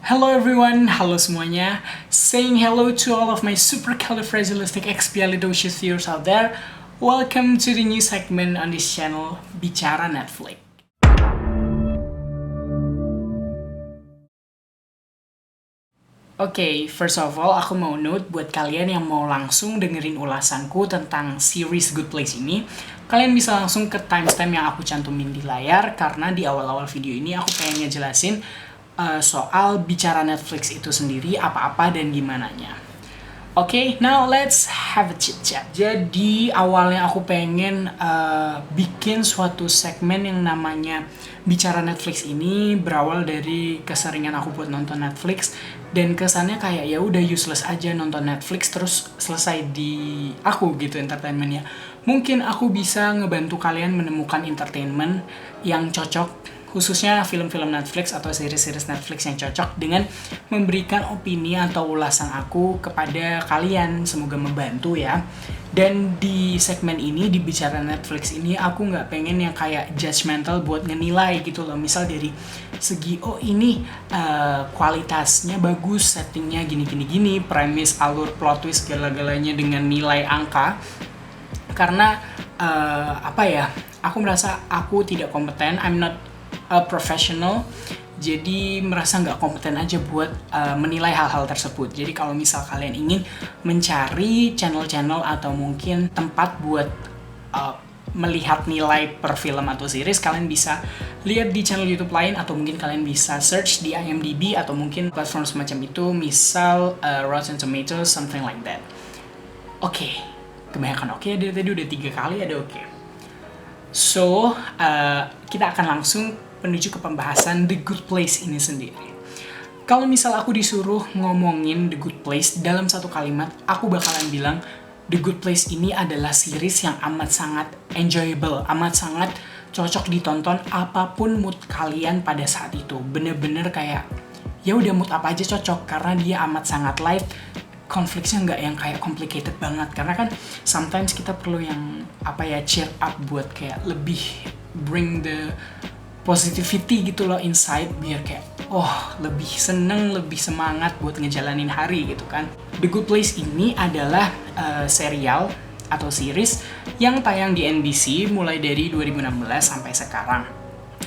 Hello everyone, halo semuanya. Saying hello to all of my supercalifragilisticexpialidocious viewers out there. Welcome to the new segment on this channel, Bicara Netflix. Oke, first of all, aku mau note buat kalian yang mau langsung dengerin ulasanku tentang series Good Place ini, kalian bisa langsung ke timestamp yang aku cantumin di layar, karena di awal-awal video ini aku pengen ngejelasin soal bicara Netflix itu sendiri, apa-apa dan gimananya. Oke, now let's have a chit-chat. Jadi awalnya aku pengen bikin suatu segmen yang namanya Bicara Netflix ini berawal dari keseringan aku buat nonton Netflix, dan kesannya kayak ya udah useless aja nonton Netflix terus selesai di aku gitu entertainmentnya. Mungkin aku bisa ngebantu kalian menemukan entertainment yang cocok, khususnya film-film Netflix atau series-series Netflix yang cocok, dengan memberikan opini atau ulasan aku kepada kalian. Semoga membantu ya. Dan di segmen ini, di Bicara Netflix ini, aku nggak pengen yang kayak judgmental buat ngenilai gitu loh. Misal dari segi, oh ini kualitasnya bagus, settingnya gini-gini-gini, premis, alur, plot twist, segala-galanya dengan nilai angka. Karena aku merasa aku tidak kompeten, I'm not a professional, jadi merasa nggak kompeten aja buat menilai hal-hal tersebut. Jadi kalau misal kalian ingin mencari channel-channel atau mungkin tempat buat melihat nilai per film atau series, kalian bisa lihat di channel YouTube lain, atau mungkin kalian bisa search di IMDb atau mungkin platform semacam itu, misal Rotten Tomatoes, something like that. Oke, kebanyakan oke, dari tadi udah 3 kali ada oke. So, kita akan langsung menuju ke pembahasan The Good Place ini sendiri. Kalau misal aku disuruh ngomongin The Good Place dalam satu kalimat, aku bakalan bilang The Good Place ini adalah series yang amat sangat enjoyable, amat sangat cocok ditonton apapun mood kalian pada saat itu. Bener-bener kayak, ya udah mood apa aja cocok, karena dia amat sangat light, konfliknya nggak yang kayak complicated banget. Karena kan sometimes kita perlu yang cheer up buat kayak lebih bring the positivity gitu loh inside, biar kayak lebih seneng, lebih semangat buat ngejalanin hari gitu kan. The Good Place ini adalah serial atau series yang tayang di NBC mulai dari 2016 sampai sekarang.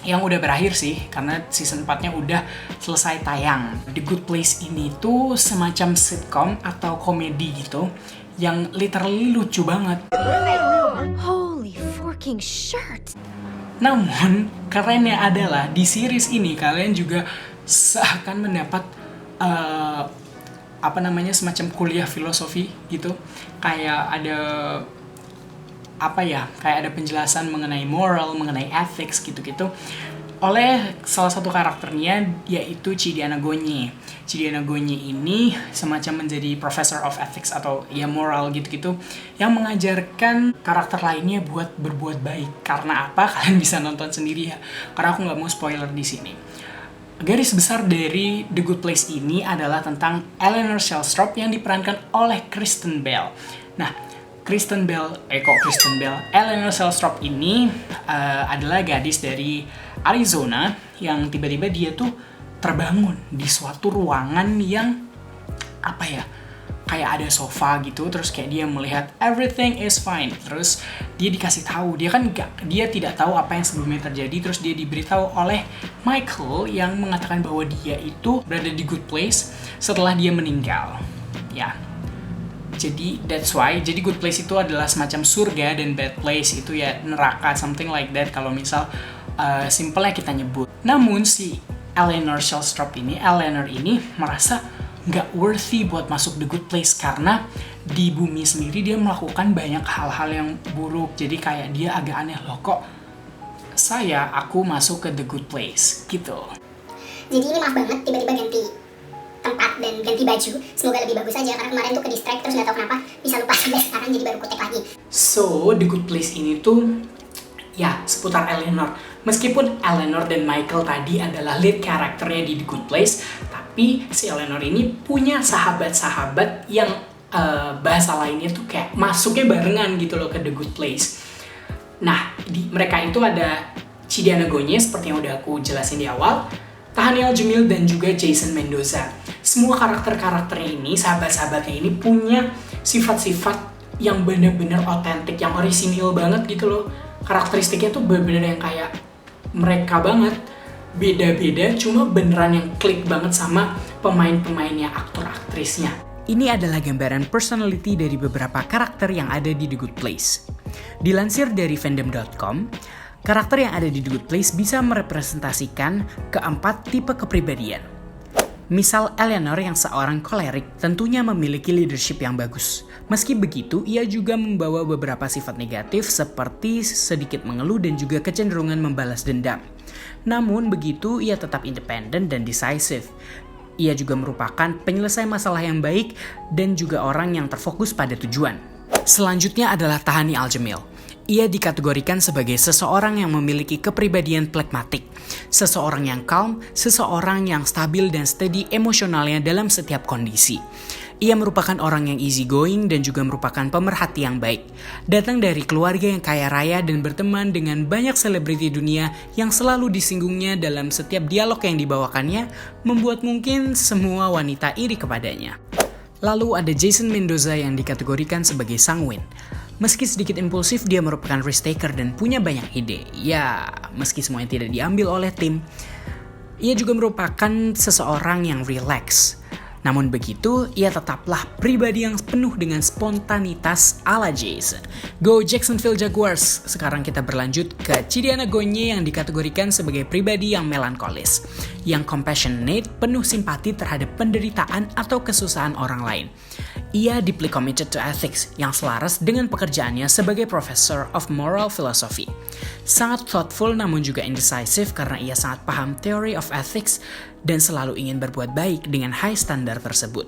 Yang udah berakhir sih, karena season 4-nya udah selesai tayang. The Good Place ini tuh semacam sitcom atau komedi gitu, yang literally lucu banget. Holy forking shirt! Namun, kerennya adalah di series ini kalian juga seakan mendapat semacam kuliah filosofi gitu. Kayak ada kayak ada penjelasan mengenai moral, mengenai ethics gitu-gitu oleh salah satu karakternya, yaitu Cidiana Gonye. Cidiana Gonye ini semacam menjadi professor of ethics atau ya moral gitu-gitu, yang mengajarkan karakter lainnya buat berbuat baik. Karena apa? Kalian bisa nonton sendiri ya, karena aku nggak mau spoiler di sini. Garis besar dari The Good Place ini adalah tentang Eleanor Shellstrop yang diperankan oleh Kristen Bell. Nah, Eleanor Shellstrop ini adalah gadis dari Arizona yang tiba-tiba dia tuh terbangun di suatu ruangan yang kayak ada sofa gitu, terus kayak dia melihat everything is fine. Terus dia dikasih tahu, dia tidak tahu apa yang sebelumnya terjadi, terus dia diberitahu oleh Michael yang mengatakan bahwa dia itu berada di good place setelah dia meninggal. Ya. Jadi that's why, jadi good place itu adalah semacam surga dan bad place itu ya neraka, something like that kalau misal simpelnya kita nyebut. Namun si Eleanor ini merasa nggak worthy buat masuk the good place, karena di bumi sendiri dia melakukan banyak hal-hal yang buruk. Jadi kayak dia agak aneh, loh kok aku masuk ke the good place gitu. Jadi ini maaf banget tiba-tiba ganti tempat dan ganti baju, semoga lebih bagus aja, karena kemarin tuh ke distract terus nggak tahu kenapa bisa lupa sampai sekarang, jadi baru kutek lagi. So The Good Place ini tuh ya seputar Eleanor. Meskipun Eleanor dan Michael tadi adalah lead karakternya di The Good Place, tapi si Eleanor ini punya sahabat-sahabat yang bahasa lainnya tuh kayak masuknya barengan gitu loh ke The Good Place. Nah, mereka itu ada Cidiana Gonye seperti yang udah aku jelasin di awal, Tahani Al-Jamil dan juga Jason Mendoza. Semua karakter-karakternya ini, sahabat-sahabatnya ini punya sifat-sifat yang bener-bener otentik, yang orisinil banget gitu loh. Karakteristiknya tuh bener-bener yang kayak mereka banget. Beda-beda, cuma beneran yang klik banget sama pemain-pemainnya, aktor-aktrisnya. Ini adalah gambaran personality dari beberapa karakter yang ada di The Good Place. Dilansir dari fandom.com, karakter yang ada di The Good Place bisa merepresentasikan keempat tipe kepribadian. Misal Eleanor yang seorang kolerik tentunya memiliki leadership yang bagus. Meski begitu, ia juga membawa beberapa sifat negatif seperti sedikit mengeluh dan juga kecenderungan membalas dendam. Namun begitu, ia tetap independen dan decisive. Ia juga merupakan penyelesai masalah yang baik dan juga orang yang terfokus pada tujuan. Selanjutnya adalah Tahani Al-Jamil. Ia dikategorikan sebagai seseorang yang memiliki kepribadian pragmatik, seseorang yang calm, seseorang yang stabil dan steady emosionalnya dalam setiap kondisi. Ia merupakan orang yang easygoing dan juga merupakan pemerhati yang baik. Datang dari keluarga yang kaya raya dan berteman dengan banyak selebriti dunia yang selalu disinggungnya dalam setiap dialog yang dibawakannya, membuat mungkin semua wanita iri kepadanya. Lalu ada Jason Mendoza yang dikategorikan sebagai sanguin. Meski sedikit impulsif, dia merupakan risk taker dan punya banyak ide. Ya, meski semuanya tidak diambil oleh tim, ia juga merupakan seseorang yang relax. Namun begitu, ia tetaplah pribadi yang penuh dengan spontanitas ala Jason. Go Jacksonville Jaguars! Sekarang kita berlanjut ke Chidiana Gonye yang dikategorikan sebagai pribadi yang melankolis, yang compassionate, penuh simpati terhadap penderitaan atau kesusahan orang lain. Ia deeply committed to ethics, yang selaras dengan pekerjaannya sebagai Professor of Moral Philosophy. Sangat thoughtful namun juga indecisive karena ia sangat paham theory of ethics dan selalu ingin berbuat baik dengan high standar tersebut.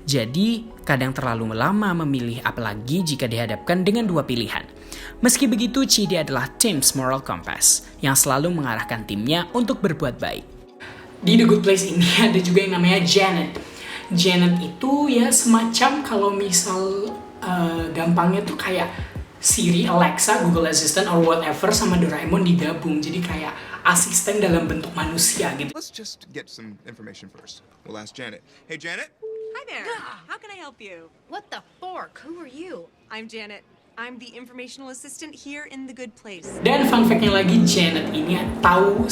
Jadi, kadang terlalu lama memilih apalagi jika dihadapkan dengan dua pilihan. Meski begitu, Chidi adalah Tim's moral compass, yang selalu mengarahkan timnya untuk berbuat baik. Di The Good Place ini ada juga yang namanya Janet. Janet itu ya semacam kalau misal gampangnya tuh kayak Siri, Alexa, Google Assistant, or whatever sama Doraemon digabung. Jadi kayak asisten dalam bentuk manusia gitu. Let's just get some information first. We'll ask Janet. Hey, Janet? Hi there. How can I help you? What the fork? Who are you? I'm Janet. I'm the informational assistant here in the Good Place. Dan fun fact-nya lagi, Janet ini tahu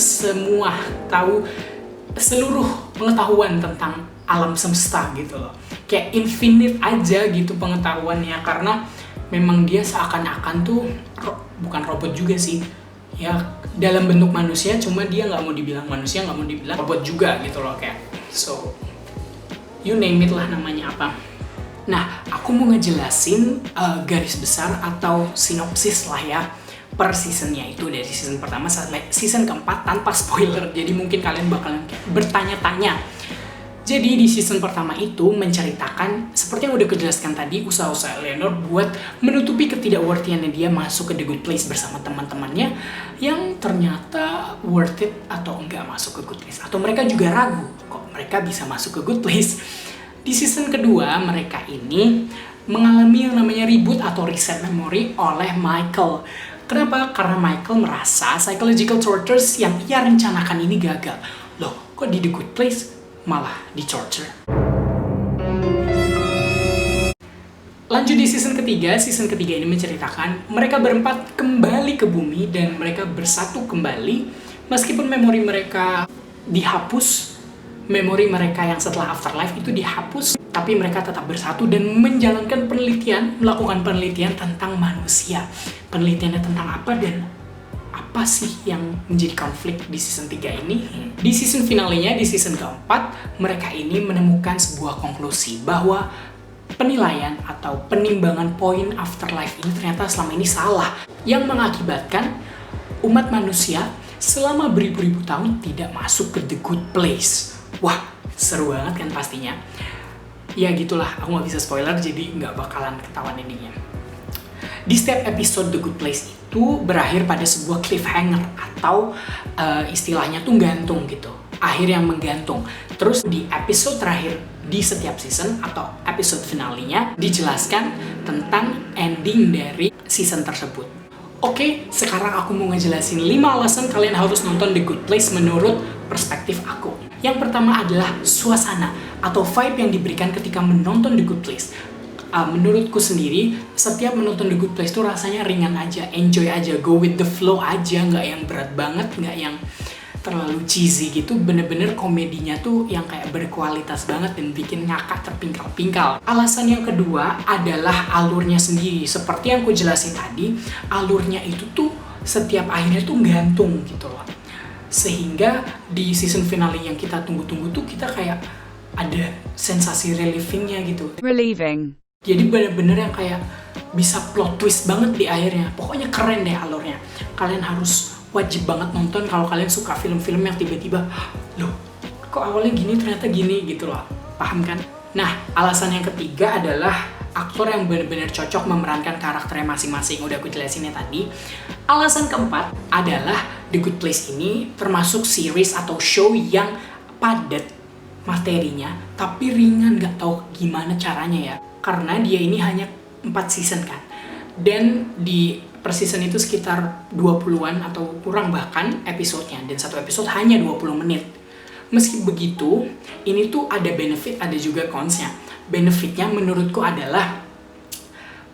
seluruh pengetahuan tentang alam semesta gitu loh. Kayak infinite aja gitu pengetahuannya, karena memang dia seakan-akan tuh bukan robot juga sih. Ya dalam bentuk manusia, cuma dia nggak mau dibilang manusia, nggak mau dibilang robot juga gitu loh kayak. So, you name it lah namanya apa. Nah, aku mau ngejelasin garis besar atau sinopsis lah ya per seasonnya itu, dari season pertama sampai season keempat tanpa spoiler. Jadi mungkin kalian bakalan kayak bertanya-tanya. Jadi di season pertama itu menceritakan seperti yang udah kejelaskan tadi, usaha-usaha Eleanor buat menutupi ketidakworthiannya dia masuk ke The Good Place bersama teman-temannya yang ternyata worth it atau enggak masuk ke Good Place, atau mereka juga ragu kok mereka bisa masuk ke Good Place. Di season kedua mereka ini mengalami yang namanya reboot atau reset memory oleh Michael. Kenapa? Karena Michael merasa psychological tortures yang ia rencanakan ini gagal. Loh, kok di The Good Place malah di torture? Lanjut di season ketiga ini menceritakan mereka berempat kembali ke bumi dan mereka bersatu kembali meskipun memori mereka dihapus, memori mereka yang setelah afterlife itu dihapus, tapi mereka tetap bersatu dan menjalankan melakukan penelitian tentang manusia. Penelitiannya tentang apa dan apa sih yang menjadi konflik di season 3 ini? Di season finalenya, di season keempat, mereka ini menemukan sebuah konklusi bahwa penilaian atau penimbangan poin afterlife ini ternyata selama ini salah, yang mengakibatkan umat manusia selama beribu-ribu tahun tidak masuk ke The Good Place. Wah, seru banget kan pastinya. Ya gitulah, aku nggak bisa spoiler jadi nggak bakalan ketahuan endingnya. Di setiap episode The Good Place itu berakhir pada sebuah cliffhanger atau istilahnya tuh gantung gitu, akhir yang menggantung. Terus di episode terakhir di setiap season atau episode finalenya dijelaskan tentang ending dari season tersebut. Oke, sekarang aku mau ngejelasin 5 alasan kalian harus nonton The Good Place menurut perspektif aku. Yang pertama adalah suasana atau vibe yang diberikan ketika menonton The Good Place. Menurutku sendiri, setiap menonton The Good Place tuh rasanya ringan aja, enjoy aja, go with the flow aja, nggak yang berat banget, nggak yang terlalu cheesy gitu. Bener-bener komedinya tuh yang kayak berkualitas banget dan bikin ngakak terpingkal-pingkal. Alasan yang kedua adalah alurnya sendiri. Seperti yang aku jelasin tadi, alurnya itu tuh setiap akhirnya tuh gantung gitu loh. Sehingga di season finale yang kita tunggu-tunggu tuh kita kayak ada sensasi relievingnya gitu. Relieving. Jadi bener-bener yang kayak bisa plot twist banget di akhirnya. Pokoknya keren deh alurnya. Kalian harus wajib banget nonton kalau kalian suka film-film yang tiba-tiba, loh kok awalnya gini ternyata gini gitu loh. Paham kan? Nah, alasan yang ketiga adalah aktor yang bener-bener cocok memerankan karakternya masing-masing. Udah aku jelasinnya tadi. Alasan keempat adalah The Good Place ini termasuk series atau show yang padat materinya, tapi ringan, gak tahu gimana caranya ya. Karena dia ini hanya 4 season kan. Dan di per season itu sekitar 20-an atau kurang bahkan episodenya. Dan satu episode hanya 20 menit. Meski begitu, ini tuh ada benefit, ada juga cons-nya. Benefitnya menurutku adalah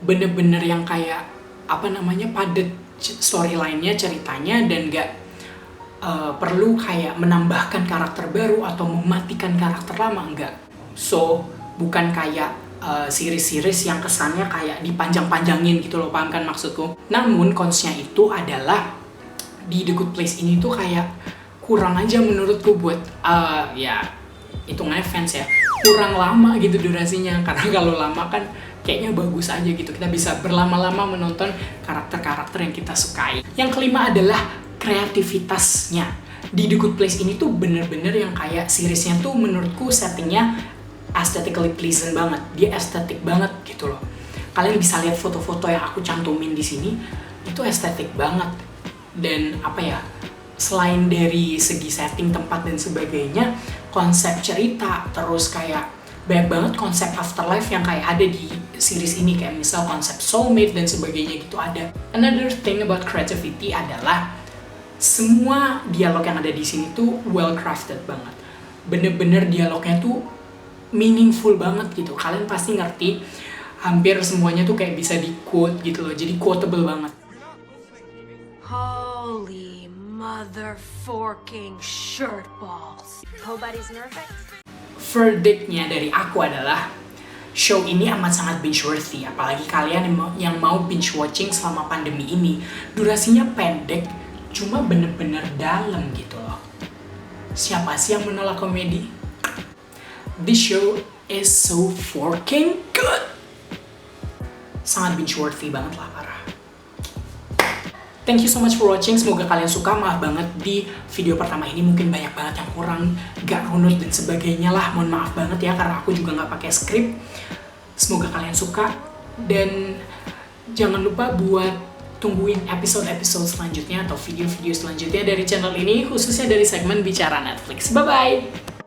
bener-bener yang kayak padat storyline-nya, ceritanya, dan gak perlu kayak menambahkan karakter baru atau mematikan karakter lama, enggak. So, bukan kayak series-series yang kesannya kayak dipanjang-panjangin gitu loh, paham kan maksudku? Namun cons-nya itu adalah di The Good Place ini tuh kayak kurang aja menurutku buat ya hitungannya fans ya, kurang lama gitu durasinya. Karena kalau lama kan kayaknya bagus aja gitu, kita bisa berlama-lama menonton karakter-karakter yang kita sukai. Yang kelima adalah kreativitasnya. Di The Good Place ini tuh bener-bener yang kayak seriesnya tuh menurutku settingnya aesthetically pleasing banget. Dia estetik banget gitu loh. Kalian bisa lihat foto-foto yang aku cantumin di sini, itu estetik banget. Dan selain dari segi setting, tempat dan sebagainya, konsep cerita, terus kayak banyak banget konsep afterlife yang kayak ada di series ini, kayak misal konsep soulmate dan sebagainya gitu ada. Another thing about creativity adalah semua dialog yang ada di sini tuh well crafted banget. Bener-bener dialognya tuh meaningful banget gitu. Kalian pasti ngerti, hampir semuanya tuh kayak bisa di quote gitu loh. Jadi quotable banget. Holy motherforking shirt balls. Nobody's nervous. Verdictnya dari aku adalah show ini amat sangat binge worthy. Apalagi kalian yang mau binge watching selama pandemi ini. Durasinya pendek, cuma bener-bener dalam gitu loh. Siapa sih yang menolak komedi? This show is so fucking good. Sangat binge worthy banget lah, parah. Thank you so much for watching. Semoga kalian suka. Maaf banget di video pertama ini mungkin banyak banget yang kurang, gak runut dan sebagainya lah. Mohon maaf banget ya, karena aku juga gak pakai skrip. Semoga kalian suka. Dan jangan lupa buat tungguin episode-episode selanjutnya atau video-video selanjutnya dari channel ini, khususnya dari segmen Bicara Netflix. Bye-bye!